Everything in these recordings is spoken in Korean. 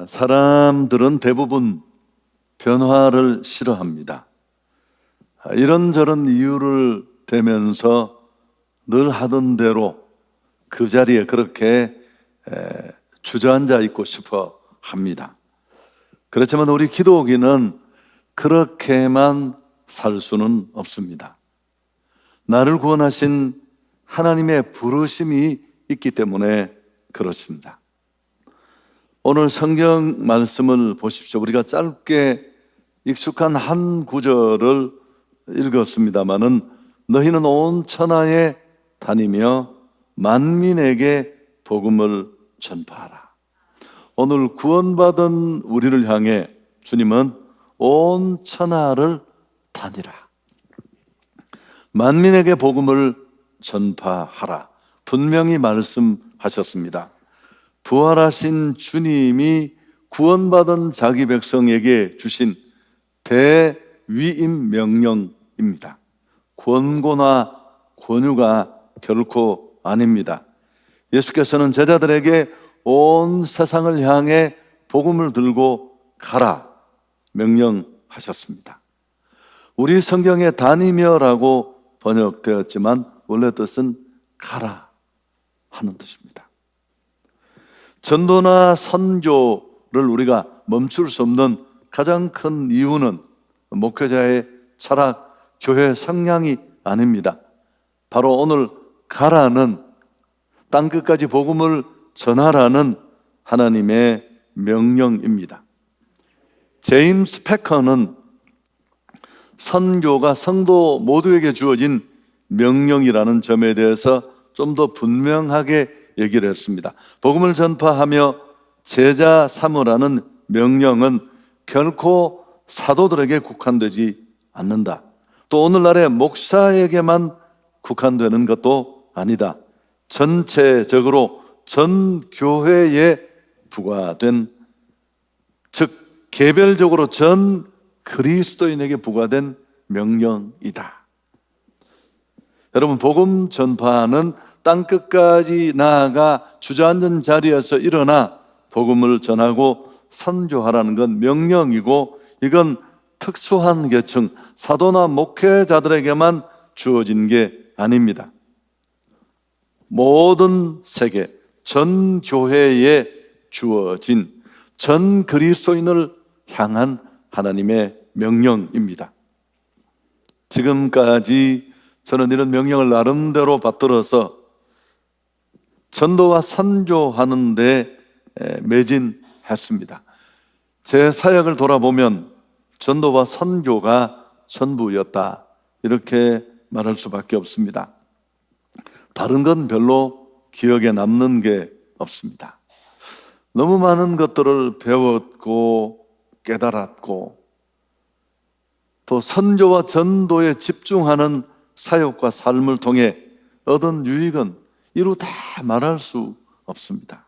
사람들은 대부분 변화를 싫어합니다. 이런저런 이유를 대면서 늘 하던 대로 그 자리에 그렇게 주저앉아 있고 싶어 합니다. 그렇지만 우리 기독인은 그렇게만 살 수는 없습니다. 나를 구원하신 하나님의 부르심이 있기 때문에 그렇습니다. 오늘 성경 말씀을 보십시오. 우리가 짧게 익숙한 한 구절을 읽었습니다마는 너희는 온 천하에 다니며 만민에게 복음을 전파하라. 오늘 구원받은 우리를 향해 주님은 온 천하를 다니라, 만민에게 복음을 전파하라 분명히 말씀하셨습니다. 부활하신 주님이 구원받은 자기 백성에게 주신 대위임 명령입니다. 권고나 권유가 결코 아닙니다. 예수께서는 제자들에게 온 세상을 향해 복음을 들고 가라 명령하셨습니다. 우리 성경에 다니며라고 번역되었지만 원래 뜻은 가라 하는 뜻입니다. 전도나 선교를 우리가 멈출 수 없는 가장 큰 이유는 목회자의 철학, 교회 성향이 아닙니다. 바로 오늘 가라는, 땅끝까지 복음을 전하라는 하나님의 명령입니다. 제임스 패커는 선교가 성도 모두에게 주어진 명령이라는 점에 대해서 좀 더 분명하게 얘기를 했습니다. 복음을 전파하며 제자 삼으라는 명령은 결코 사도들에게 국한되지 않는다. 또 오늘날의 목사에게만 국한되는 것도 아니다. 전체적으로 전 교회에 부과된, 즉 개별적으로 전 그리스도인에게 부과된 명령이다. 여러분, 복음 전파는 땅끝까지 나아가 주저앉은 자리에서 일어나 복음을 전하고 선교하라는 건 명령이고, 이건 특수한 계층, 사도나 목회자들에게만 주어진 게 아닙니다. 모든 세계, 전 교회에 주어진 전 그리스도인을 향한 하나님의 명령입니다. 지금까지 저는 이런 명령을 나름대로 받들어서 전도와 선교하는 데 매진했습니다. 제 사역을 돌아보면 전도와 선교가 전부였다, 이렇게 말할 수밖에 없습니다. 다른 건 별로 기억에 남는 게 없습니다. 너무 많은 것들을 배웠고 깨달았고, 또 선교와 전도에 집중하는 사역과 삶을 통해 얻은 유익은 이루 다 말할 수 없습니다.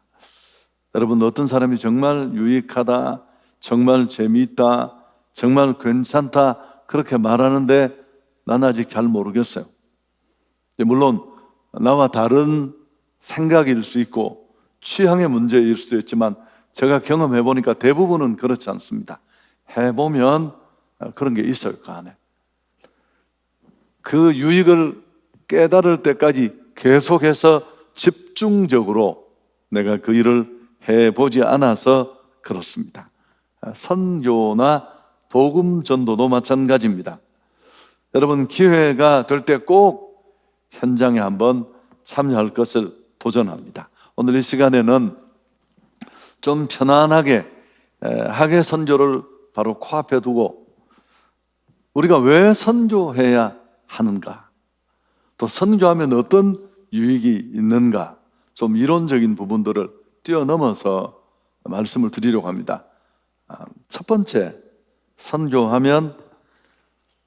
여러분, 어떤 사람이 정말 유익하다, 정말 재미있다, 정말 괜찮다 그렇게 말하는데 난 아직 잘 모르겠어요. 물론 나와 다른 생각일 수 있고 취향의 문제일 수도 있지만 제가 경험해 보니까 대부분은 그렇지 않습니다. 해보면 그런 게 있어요. 그 안에 그 유익을 깨달을 때까지 계속해서 집중적으로 내가 그 일을 해보지 않아서 그렇습니다. 선교나 복음 전도도 마찬가지입니다. 여러분, 기회가 될 때 꼭 현장에 한번 참여할 것을 도전합니다. 오늘 이 시간에는 좀 편안하게 학예 선교를 바로 코앞에 두고 우리가 왜 선교해야 하는가, 또 선교하면 어떤 유익이 있는가, 좀 이론적인 부분들을 뛰어넘어서 말씀을 드리려고 합니다. 첫 번째, 선교하면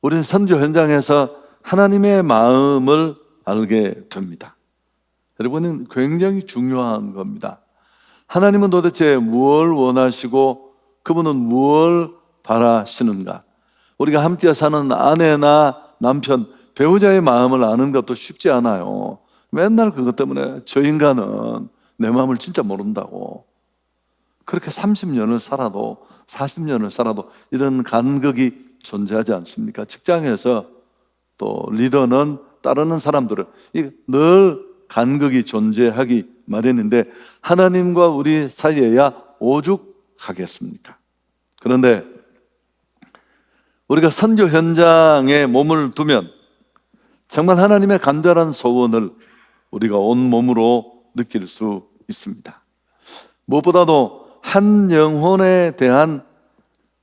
우리는 선교 현장에서 하나님의 마음을 알게 됩니다. 여러분은 굉장히 중요한 겁니다. 하나님은 도대체 무엇을 원하시고 그분은 무엇을 바라시는가? 우리가 함께 사는 아내나 남편, 배우자의 마음을 아는 것도 쉽지 않아요. 맨날 그것 때문에 저 인간은 내 마음을 진짜 모른다고, 그렇게 30년을 살아도 40년을 살아도 이런 간극이 존재하지 않습니까? 직장에서 또 리더는 따르는 사람들은 늘 간극이 존재하기 마련인데 하나님과 우리 사이에야 오죽하겠습니까? 그런데 우리가 선교 현장에 몸을 두면 정말 하나님의 간절한 소원을 우리가 온몸으로 느낄 수 있습니다. 무엇보다도 한 영혼에 대한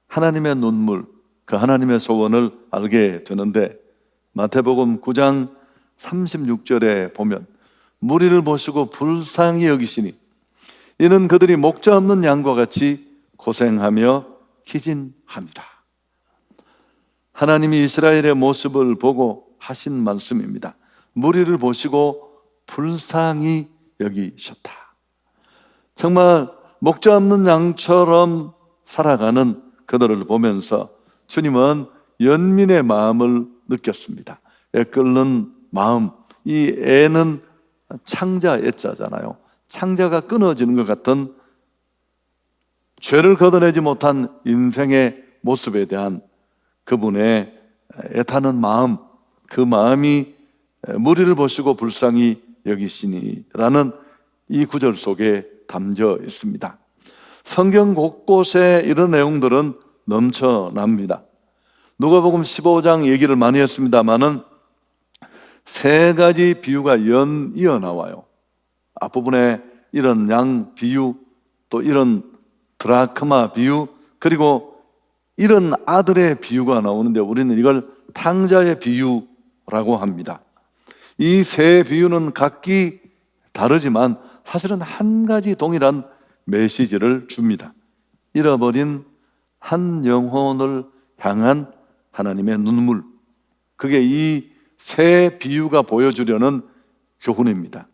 하나님의 눈물, 그 하나님의 소원을 알게 되는데 마태복음 9장 36절에 보면 무리를 보시고 불쌍히 여기시니 이는 그들이 목자 없는 양과 같이 고생하며 기진함이라. 하나님이 이스라엘의 모습을 보고 하신 말씀입니다. 무리를 보시고 불쌍히 여기셨다. 정말 목자 없는 양처럼 살아가는 그들을 보면서 주님은 연민의 마음을 느꼈습니다. 애 끓는 마음, 이 애는 창자 애자잖아요. 창자가 끊어지는 것 같은 죄를 걷어내지 못한 인생의 모습에 대한 그분의 애타는 마음, 그 마음이 무리를 보시고 불쌍히 여기시니라는 이 구절 속에 담겨 있습니다. 성경 곳곳에 이런 내용들은 넘쳐납니다. 누가복음 15장 얘기를 많이 했습니다마는 세 가지 비유가 연이어 나와요. 앞부분에 이런 양 비유, 또 이런 드라크마 비유, 그리고 이런 아들의 비유가 나오는데 우리는 이걸 탕자의 비유라고 합니다. 이 세 비유는 각기 다르지만 사실은 한 가지 동일한 메시지를 줍니다. 잃어버린 한 영혼을 향한 하나님의 눈물, 그게 이 세 비유가 보여주려는 교훈입니다.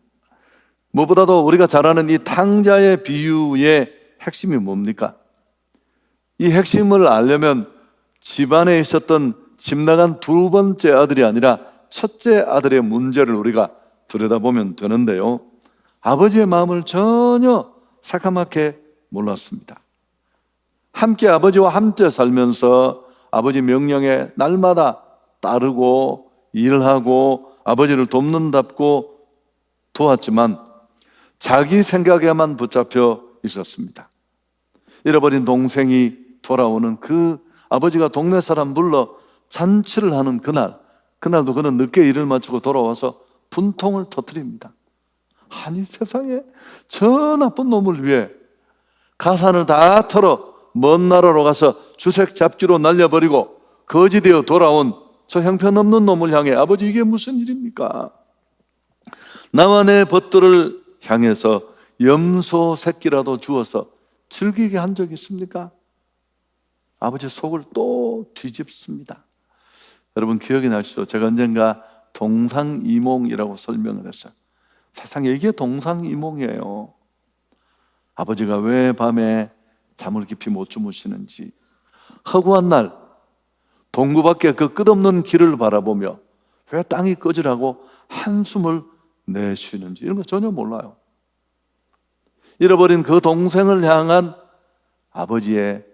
무엇보다도 우리가 잘 아는 이 탕자의 비유의 핵심이 뭡니까? 이 핵심을 알려면 집안에 있었던 집 나간 두 번째 아들이 아니라 첫째 아들의 문제를 우리가 들여다보면 되는데요, 아버지의 마음을 전혀 새카맣게 몰랐습니다. 함께 아버지와 함께 살면서 아버지 명령에 날마다 따르고 일하고 아버지를 돕는답고 도왔지만 자기 생각에만 붙잡혀 있었습니다. 잃어버린 동생이 돌아오는 그 아버지가 동네 사람 불러 잔치를 하는 그날도 그는 늦게 일을 마치고 돌아와서 분통을 터뜨립니다. 아니, 세상에 저 나쁜 놈을 위해 가산을 다 털어 먼 나라로 가서 주색 잡기로 날려버리고 거지되어 돌아온 저 형편없는 놈을 향해 아버지 이게 무슨 일입니까? 나와 내 벗들을 향해서 염소 새끼라도 주어서 즐기게 한 적 있습니까? 아버지 속을 또 뒤집습니다. 여러분 기억이 나시죠? 제가 언젠가 동상이몽이라고 설명을 했어요. 세상에 이게 동상이몽이에요. 아버지가 왜 밤에 잠을 깊이 못 주무시는지, 허구한 날 동구 밖에 그 끝없는 길을 바라보며 왜 땅이 꺼지라고 한숨을 내쉬는지 이런 거 전혀 몰라요. 잃어버린 그 동생을 향한 아버지의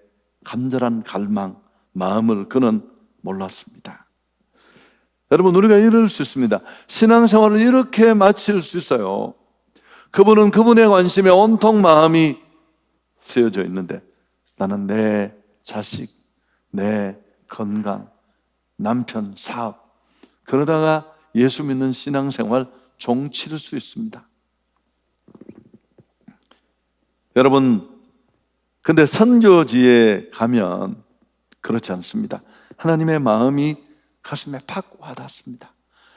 간절한 갈망, 마음을 그는 몰랐습니다. 여러분, 우리가 이럴 수 있습니다. 신앙생활을 이렇게 마칠 수 있어요. 그분은 그분의 관심에 온통 마음이 쓰여져 있는데 나는 내 자식, 내 건강, 남편, 사업, 그러다가 예수 믿는 신앙생활 종칠 수 있습니다. 여러분, 근데 선교지에 가면 그렇지 않습니다. 하나님의 마음이 가슴에 팍 와닿습니다.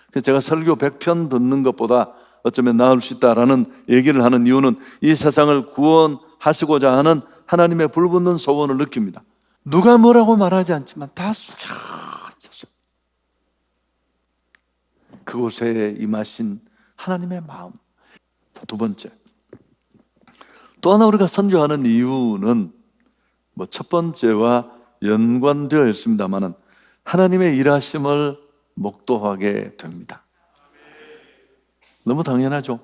그래서 제가 설교 100편 듣는 것보다 어쩌면 나을 수 있다라는 얘기를 하는 이유는 이 세상을 구원하시고자 하는 하나님의 불붙는 소원을 느낍니다. 누가 뭐라고 말하지 않지만 다 숙여져서 그곳에 임하신 하나님의 마음. 두 번째, 또 하나 우리가 선교하는 이유는 첫 번째와 연관되어 있습니다만은 하나님의 일하심을 목도하게 됩니다. 너무 당연하죠.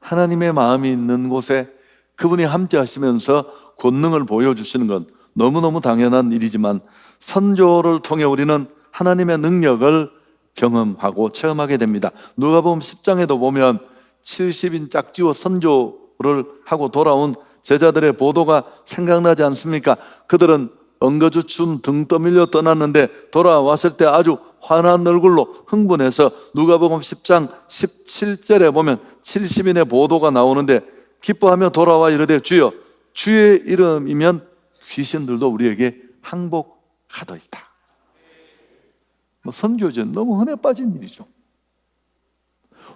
하나님의 마음이 있는 곳에 그분이 함께 하시면서 권능을 보여주시는 건 너무너무 당연한 일이지만 선조를 통해 우리는 하나님의 능력을 경험하고 체험하게 됩니다. 누가복음 10장에도 보면 70인 짝지어 선조를 하고 돌아온 제자들의 보도가 생각나지 않습니까? 그들은 엉거주춤 등 떠밀려 떠났는데 돌아왔을 때 아주 환한 얼굴로 흥분해서 누가복음 10장 17절에 보면 70인의 보도가 나오는데 기뻐하며 돌아와 이르되 주여 주의 이름이면 귀신들도 우리에게 항복하더이다. 선교제 너무 흔해 빠진 일이죠.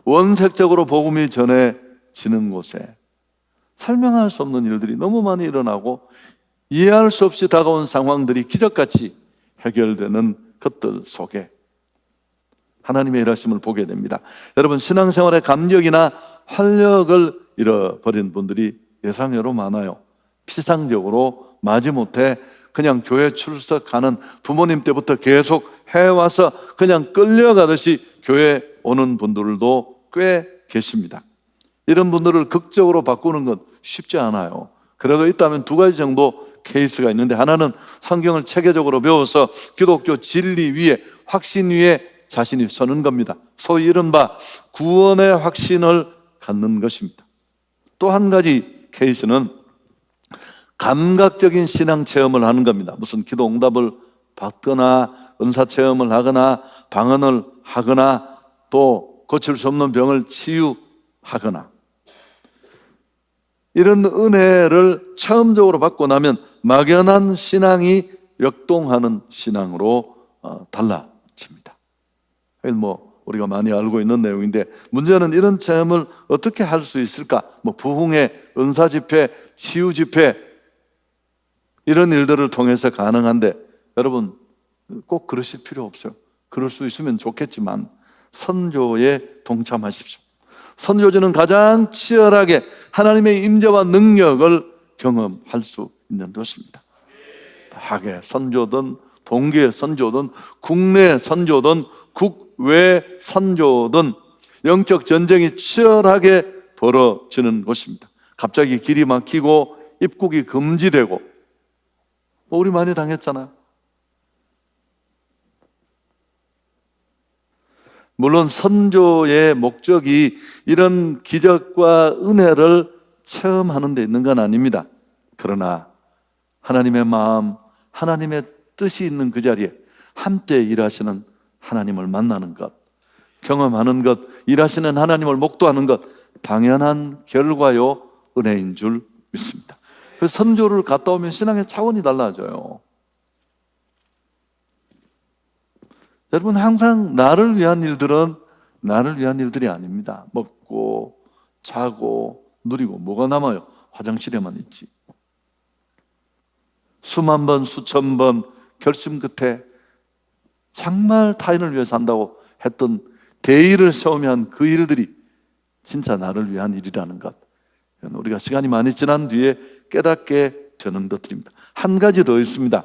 원색적으로 복음이 전해지는 곳에 설명할 수 없는 일들이 너무 많이 일어나고 이해할 수 없이 다가온 상황들이 기적같이 해결되는 것들 속에 하나님의 일하심을 보게 됩니다. 여러분, 신앙생활의 감격이나 활력을 잃어버린 분들이 예상외로 많아요. 피상적으로 마지못해 그냥 교회 출석하는, 부모님 때부터 계속 해와서 그냥 끌려가듯이 교회 오는 분들도 꽤 계십니다. 이런 분들을 극적으로 바꾸는 건 쉽지 않아요. 그래도 있다면 두 가지 정도 케이스가 있는데, 하나는 성경을 체계적으로 배워서 기독교 진리 위에, 확신 위에 자신이 서는 겁니다. 소위 이른바 구원의 확신을 갖는 것입니다. 또 한 가지 케이스는 감각적인 신앙 체험을 하는 겁니다. 무슨 기도 응답을 받거나 은사 체험을 하거나 방언을 하거나 또 고칠 수 없는 병을 치유하거나, 이런 은혜를 처음적으로 받고 나면 막연한 신앙이 역동하는 신앙으로 달라집니다. 우리가 많이 알고 있는 내용인데, 문제는 이런 체험을 어떻게 할 수 있을까? 부흥회, 은사 집회, 치유 집회, 이런 일들을 통해서 가능한데, 여러분 꼭 그러실 필요 없어요. 그럴 수 있으면 좋겠지만 선교에 동참하십시오. 선교지는 가장 치열하게 하나님의 임재와 능력을 경험할 수 있는 곳입니다. 학예 선교든 동계 선교든 국내 선교든 국외 선교든 영적 전쟁이 치열하게 벌어지는 곳입니다. 갑자기 길이 막히고 입국이 금지되고, 우리 많이 당했잖아요. 물론 선교의 목적이 이런 기적과 은혜를 체험하는 데 있는 건 아닙니다. 그러나 하나님의 마음, 하나님의 뜻이 있는 그 자리에 함께 일하시는 하나님을 만나는 것, 경험하는 것, 일하시는 하나님을 목도하는 것, 당연한 결과요 은혜인 줄 믿습니다. 그래서 선교를 갔다 오면 신앙의 차원이 달라져요. 여러분, 항상 나를 위한 일들은 나를 위한 일들이 아닙니다. 먹고 자고 누리고 뭐가 남아요? 화장실에만 있지. 수만 번 수천 번 결심 끝에 정말 타인을 위해서 한다고 했던 대의를 세우며 한 그 일들이 진짜 나를 위한 일이라는 것, 우리가 시간이 많이 지난 뒤에 깨닫게 되는 것들입니다. 한 가지 더 있습니다.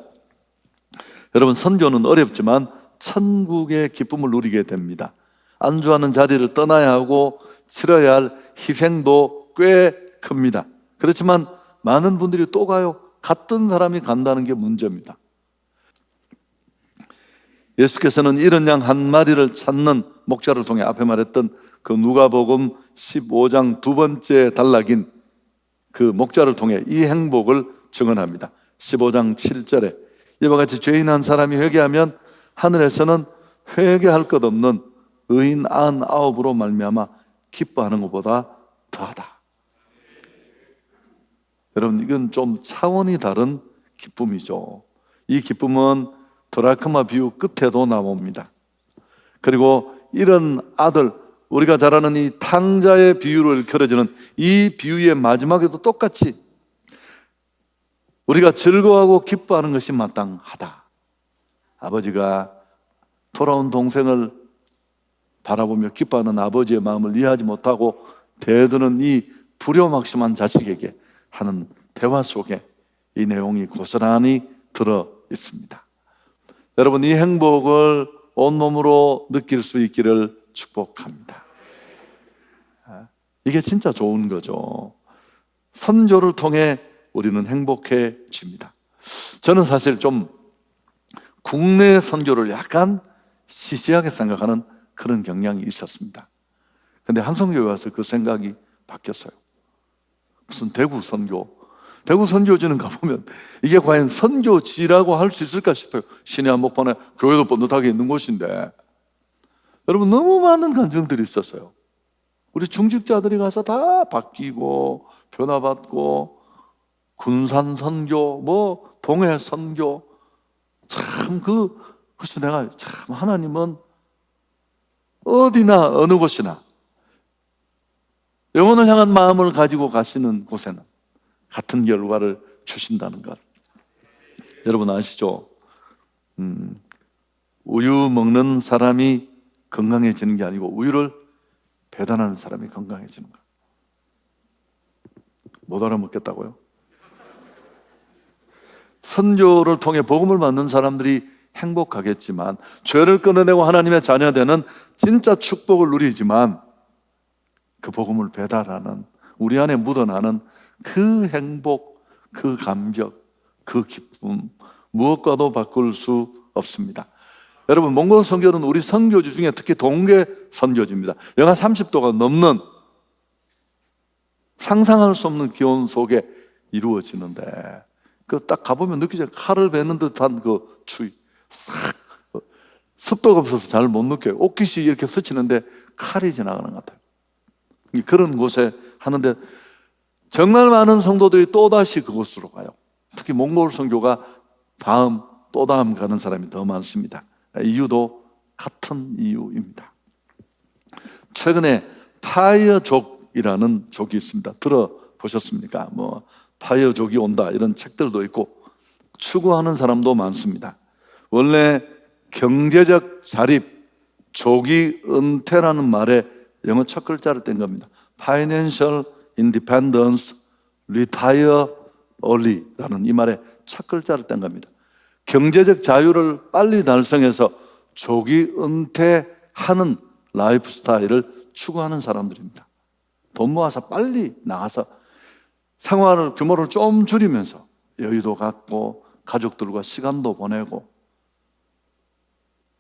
여러분, 선교는 어렵지만 천국의 기쁨을 누리게 됩니다. 안주하는 자리를 떠나야 하고 치러야 할 희생도 꽤 큽니다. 그렇지만 많은 분들이 또 가요. 갔던 사람이 간다는 게 문제입니다. 예수께서는 이른 양 한 마리를 찾는 목자를 통해 앞에 말했던 그 누가복음 15장 두 번째 단락인 그 목자를 통해 이 행복을 증언합니다. 15장 7절에 이와 같이 죄인 한 사람이 회개하면 하늘에서는 회개할 것 없는 의인 99으로 말미암아 기뻐하는 것보다 더하다. 여러분, 이건 좀 차원이 다른 기쁨이죠. 이 기쁨은 드라크마 비유 끝에도 나옵니다. 그리고 이런 아들, 우리가 잘 아는 이 탕자의 비유로 일컬어지는 이 비유의 마지막에도 똑같이 우리가 즐거워하고 기뻐하는 것이 마땅하다. 아버지가 돌아온 동생을 바라보며 기뻐하는 아버지의 마음을 이해하지 못하고 대드는 이 불효막심한 자식에게 하는 대화 속에 이 내용이 고스란히 들어 있습니다. 여러분, 이 행복을 온몸으로 느낄 수 있기를 축복합니다. 이게 진짜 좋은 거죠. 선교를 통해 우리는 행복해집니다. 저는 사실 좀 국내 선교를 약간 시시하게 생각하는 그런 경향이 있었습니다. 근데 한성교회 와서 그 생각이 바뀌었어요. 무슨 대구 선교지는 가보면 이게 과연 선교지라고 할 수 있을까 싶어요. 신의 한복판에 교회도 번듯하게 있는 곳인데, 여러분 너무 많은 간증들이 있었어요. 우리 중직자들이 가서 다 바뀌고 변화받고, 군산 선교, 뭐 동해 선교, 그래서 내가 참 하나님은 어디나 어느 곳이나 영혼을 향한 마음을 가지고 가시는 곳에는 같은 결과를 주신다는 것. 여러분 아시죠? 우유 먹는 사람이 건강해지는 게 아니고 우유를 배달하는 사람이 건강해지는 것. 못 알아먹겠다고요? 선교를 통해 복음을 받는 사람들이 행복하겠지만, 죄를 끊어내고 하나님의 자녀되는 진짜 축복을 누리지만, 그 복음을 배달하는, 우리 안에 묻어나는 그 행복, 그 감격, 그 기쁨, 무엇과도 바꿀 수 없습니다. 여러분, 몽골 선교는 우리 선교지 중에 특히 동계 선교지입니다. 영하 30도가 넘는 상상할 수 없는 기온 속에 이루어지는데, 그 딱 가보면 느끼죠. 칼을 베는 듯한 그 추위. 습도가 없어서 잘 못 느껴요. 옷깃이 이렇게 스치는데 칼이 지나가는 것 같아요. 그런 곳에 하는데 정말 많은 성도들이 또다시 그곳으로 가요. 특히 몽골 선교가 또 다음 가는 사람이 더 많습니다. 이유도 같은 이유입니다. 최근에 파이어족이라는 족이 있습니다. 들어보셨습니까? 파이어족이 온다 이런 책들도 있고 추구하는 사람도 많습니다. 원래 경제적 자립, 조기 은퇴라는 말에 영어 첫 글자를 뗀 겁니다. Financial Independence, Retire Early라는 이 말에 첫 글자를 뗀 겁니다. 경제적 자유를 빨리 달성해서 조기 은퇴하는 라이프 스타일을 추구하는 사람들입니다. 돈 모아서 빨리 나가서 생활 규모를 좀 줄이면서 여유도 갖고 가족들과 시간도 보내고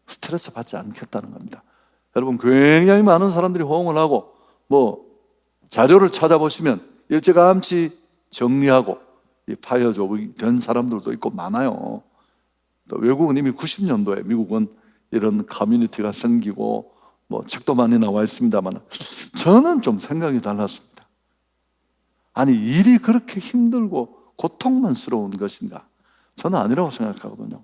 스트레스 받지 않겠다는 겁니다. 여러분, 굉장히 많은 사람들이 호응을 하고 자료를 찾아보시면 일찌감치 정리하고 이 파이어족이 된 사람들도 있고 많아요. 또 외국은 이미 90년도에 미국은 이런 커뮤니티가 생기고 책도 많이 나와 있습니다만, 저는 좀 생각이 달랐습니다. 아니, 일이 그렇게 힘들고 고통만스러운 것인가? 저는 아니라고 생각하거든요.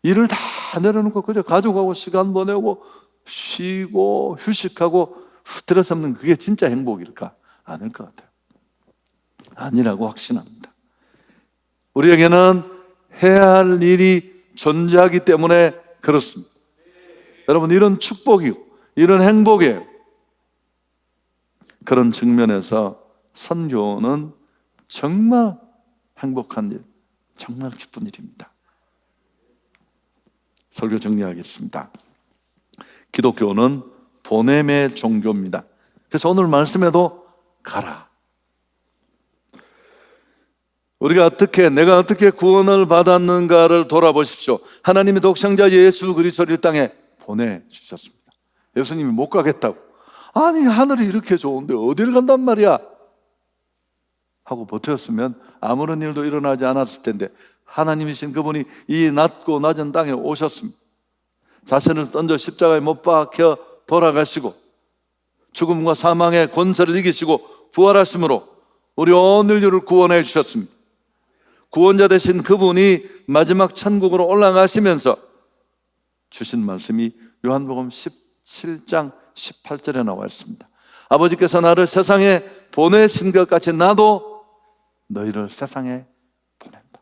일을 다 내려놓고 그저 가족하고 시간 보내고 쉬고 휴식하고 스트레스 없는 그게 진짜 행복일까? 아닐 것 같아요. 아니라고 확신합니다. 우리에게는 해야 할 일이 존재하기 때문에 그렇습니다. 여러분, 이런 축복이고 이런 행복이에요. 그런 측면에서 선교는 정말 행복한 일, 정말 기쁜 일입니다. 설교 정리하겠습니다. 기독교는 보냄의 종교입니다. 그래서 오늘 말씀에도 가라. 내가 어떻게 구원을 받았는가를 돌아보십시오. 하나님이 독생자 예수 그리스도를 이 땅에 보내주셨습니다. 예수님이 못 가겠다고, 아니 하늘이 이렇게 좋은데 어딜 간단 말이야 하고 버텼으면 아무런 일도 일어나지 않았을 텐데, 하나님이신 그분이 이 낮고 낮은 땅에 오셨습니다. 자신을 던져 십자가에 못 박혀 돌아가시고 죽음과 사망의 권세를 이기시고 부활하심으로 우리 온 인류를 구원해 주셨습니다. 구원자 되신 그분이 마지막 천국으로 올라가시면서 주신 말씀이 요한복음 17장 18절에 나와 있습니다. 아버지께서 나를 세상에 보내신 것 같이 나도 너희를 세상에 보낸다.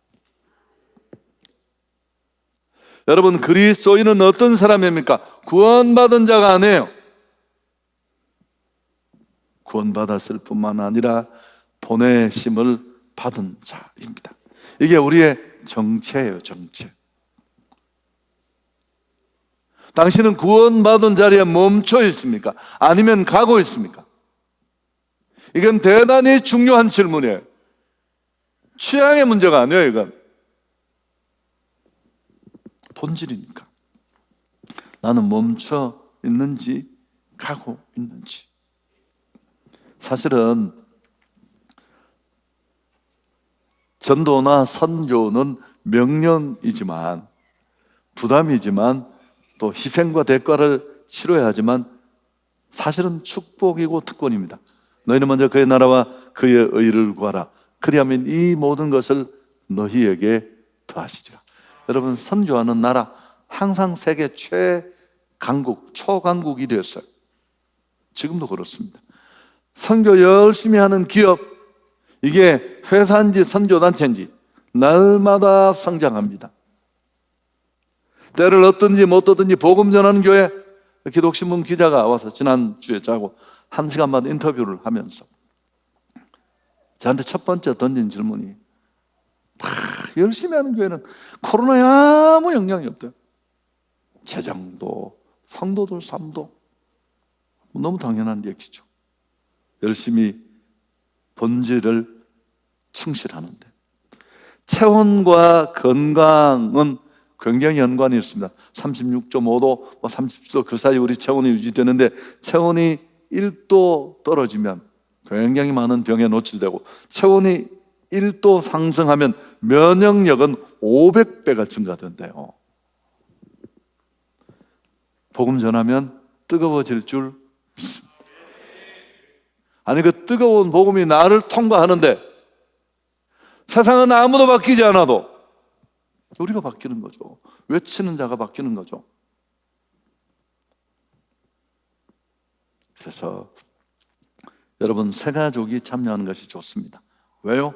여러분, 그리스도인은 어떤 사람입니까? 구원받은 자가 아니에요. 구원받았을 뿐만 아니라 보내심을 받은 자입니다. 이게 우리의 정체예요, 정체. 당신은 구원받은 자리에 멈춰 있습니까? 아니면 가고 있습니까? 이건 대단히 중요한 질문이에요. 취향의 문제가 아니에요. 이건 본질이니까. 나는 멈춰 있는지 가고 있는지. 사실은 전도나 선교는 명령이지만, 부담이지만, 또 희생과 대가를 치러야 하지만 사실은 축복이고 특권입니다. 너희는 먼저 그의 나라와 그의 의를 구하라. 그리하면 이 모든 것을 너희에게 더하시리라. 여러분, 선교하는 나라 항상 세계 최강국, 초강국이 되었어요. 지금도 그렇습니다. 선교 열심히 하는 기업, 이게 회사인지 선교단체인지 날마다 성장합니다. 때를 얻든지 못 얻든지 복음 전하는 교회, 기독신문 기자가 와서 지난주에 자고 1시간만 인터뷰를 하면서 저한테 첫 번째 던진 질문이, 열심히 하는 교회는 코로나에 아무 영향이 없대요. 재정도, 성도들 삶도 너무 당연한 얘기죠. 열심히 본질을 충실하는데, 체온과 건강은 굉장히 연관이 있습니다. 36.5도, 30도 그 사이 우리 체온이 유지되는데, 체온이 1도 떨어지면 굉장히 많은 병에 노출되고, 체온이 1도 상승하면 면역력은 500배가 증가된대요. 복음 전하면 뜨거워질 줄 믿습니다. 아니, 그 뜨거운 복음이 나를 통과하는데 세상은 아무도 바뀌지 않아도 우리가 바뀌는 거죠. 외치는 자가 바뀌는 거죠. 그래서 여러분, 새 가족이 참여하는 것이 좋습니다. 왜요?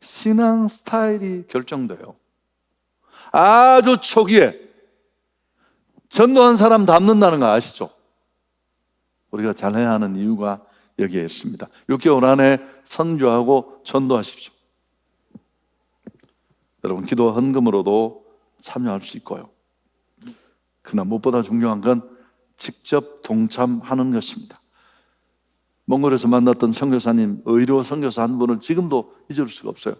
신앙 스타일이 결정돼요. 아주 초기에 전도한 사람 닮는다는 거 아시죠? 우리가 잘해야 하는 이유가 여기에 있습니다. 6개월 안에 선교하고 전도하십시오. 여러분, 기도 헌금으로도 참여할 수 있고요. 그러나 무엇보다 중요한 건 직접 동참하는 것입니다. 몽골에서 만났던 선교사님, 의료 선교사 한 분을 지금도 잊을 수가 없어요.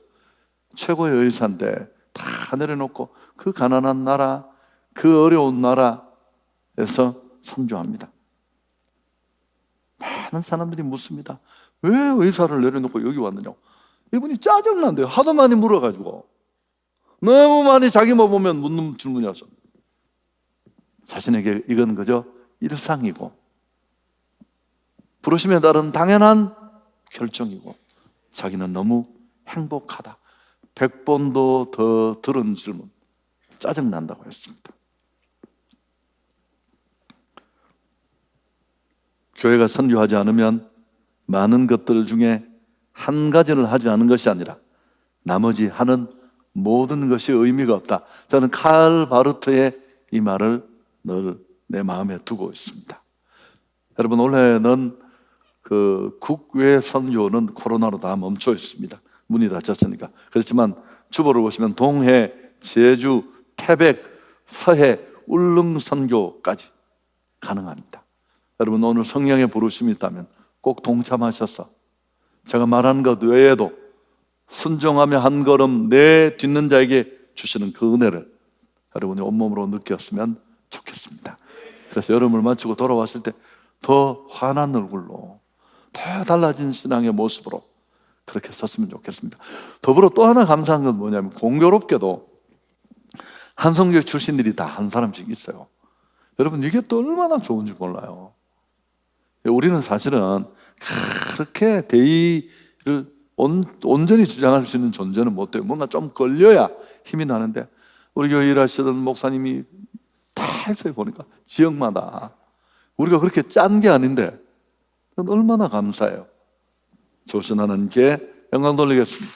최고의 의사인데 다 내려놓고 그 가난한 나라, 그 어려운 나라에서 선교합니다. 많은 사람들이 묻습니다. 왜 의사를 내려놓고 여기 왔느냐고. 이분이 짜증난대요. 하도 많이 물어가지고. 너무 많이 자기 뭐 보면 묻는 질문이어서. 자신에게 이건 그저 일상이고, 부르심에 따른 당연한 결정이고, 자기는 너무 행복하다. 100번도 더 들은 질문, 짜증난다고 했습니다. 교회가 선교하지 않으면 많은 것들 중에 한 가지를 하지 않은 것이 아니라 나머지 하는 모든 것이 의미가 없다. 저는 칼 바르트의 이 말을 늘 내 마음에 두고 있습니다. 여러분, 올해는 그 국외 선교는 코로나로 다 멈춰 있습니다. 문이 닫혔으니까. 그렇지만 주보를 보시면 동해, 제주, 태백, 서해, 울릉 선교까지 가능합니다. 여러분, 오늘 성령의 부르심이 있다면 꼭 동참하셔서 제가 말한 것 외에도 순종하며 한 걸음 내딛는 자에게 주시는 그 은혜를 여러분이 온몸으로 느꼈으면 좋겠습니다. 그래서 여름을 마치고 돌아왔을 때 더 환한 얼굴로, 더 달라진 신앙의 모습으로 그렇게 섰으면 좋겠습니다. 더불어 또 하나 감사한 건 뭐냐면, 공교롭게도 한성교회 출신들이 다 한 사람씩 있어요. 여러분, 이게 또 얼마나 좋은지 몰라요. 우리는 사실은 그렇게 대의를 온전히 주장할 수 있는 존재는 못 돼요. 뭔가 좀 걸려야 힘이 나는데, 우리 교회 일하시던 목사님이 다 해서 보니까 지역마다 우리가 그렇게 짠 게 아닌데 얼마나 감사해요. 좋으신 하나님께 영광 돌리겠습니다.